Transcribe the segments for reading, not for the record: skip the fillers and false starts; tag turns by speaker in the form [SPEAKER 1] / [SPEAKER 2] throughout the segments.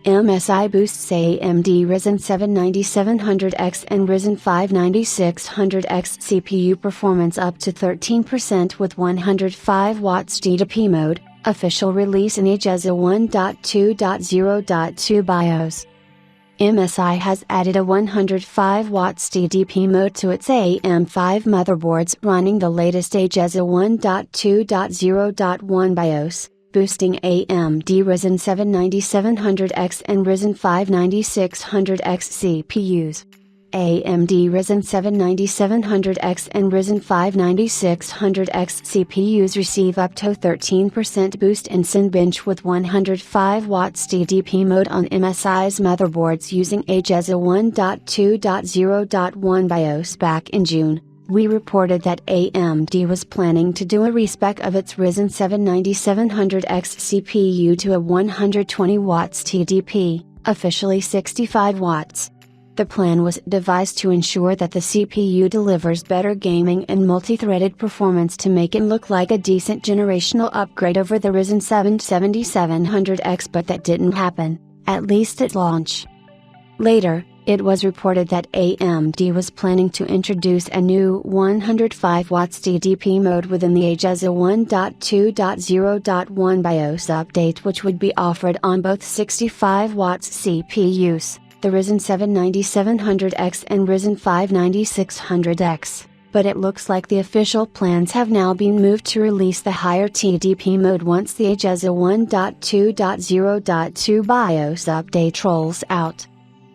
[SPEAKER 1] MSI boosts AMD Ryzen 7 9700X and Ryzen 5 9600X CPU performance up to 13% with 105 watts TDP mode, official release in AGESA 1.2.0.2 BIOS. MSI has added a 105 watts TDP mode to its AM5 motherboards running the latest AGESA 1.2.0.1 BIOS, boosting AMD Ryzen 7 9700X and Ryzen 5 9600X CPUs. AMD Ryzen 7 9700X and Ryzen 5 9600X CPUs receive up to 13% boost in Cinebench with 105 watts TDP mode on MSI's motherboards using AGESA 1.2.0.1 BIOS. Back in June, we reported that AMD was planning to do a respec of its Ryzen 7 9700X CPU to a 120 watts TDP, officially 65 watts. The plan was devised to ensure that the CPU delivers better gaming and multi-threaded performance to make it look like a decent generational upgrade over the Ryzen 7 7700X, but that didn't happen, at least at launch. Later, it was reported that AMD was planning to introduce a new 105 watts TDP mode within the AGESA 1.2.0.1 BIOS update, which would be offered on both 65 watts CPUs, the Ryzen 7 9700X and Ryzen 5 9600X, but it looks like the official plans have now been moved to release the higher TDP mode once the AGESA 1.2.0.2 BIOS update rolls out.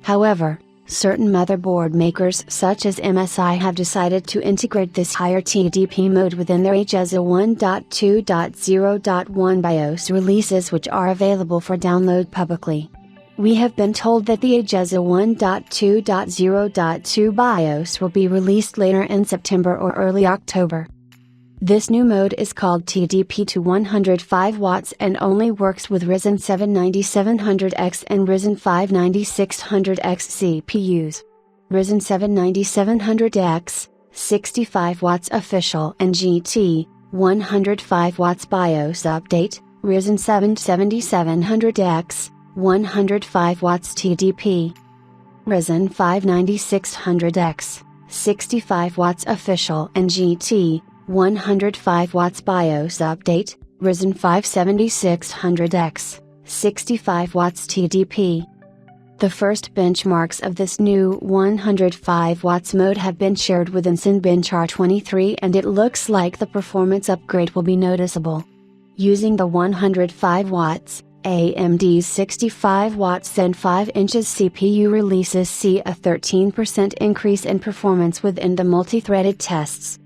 [SPEAKER 1] However, certain motherboard makers such as MSI have decided to integrate this higher TDP mode within their AGESA 1.2.0.1 BIOS releases, which are available for download publicly. We have been told that the AGESA 1.2.0.2 BIOS will be released later in September or early October. This new mode is called TDP to 105 watts and only works with Ryzen 7 9700X and Ryzen 5 9600X CPUs. Ryzen 7 9700X, 65 watts official and GT, 105 watts BIOS update, Ryzen 7 7700X, 105 watts TDP. Ryzen 5 9600X, 65 watts official and GT, 105 watts BIOS update, Ryzen 5 7600X, 65 watts TDP. The first benchmarks of this new 105 watts mode have been shared within Cinebench R23, and it looks like the performance upgrade will be noticeable. Using the 105 watts, AMD's 65 watts Zen 5 inches CPU releases see a 13% increase in performance within the multi-threaded tests.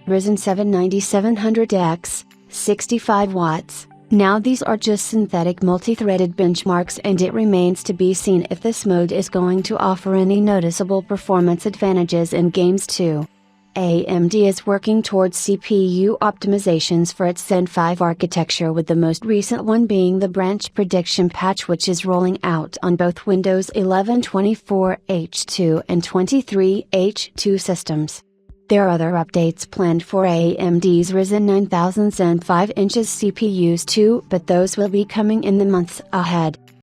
[SPEAKER 1] Ryzen 7 9700X, 65 watts. Now these are just synthetic multi-threaded benchmarks, and it remains to be seen if this mode is going to offer any noticeable performance advantages in games too. AMD is working towards CPU optimizations for its Zen 5 architecture, with the most recent one being the branch prediction patch, which is rolling out on both Windows 11 24H2 and 23H2 systems. There are other updates planned for AMD's Ryzen 9000 Zen 5 inches CPUs too, but those will be coming in the months ahead.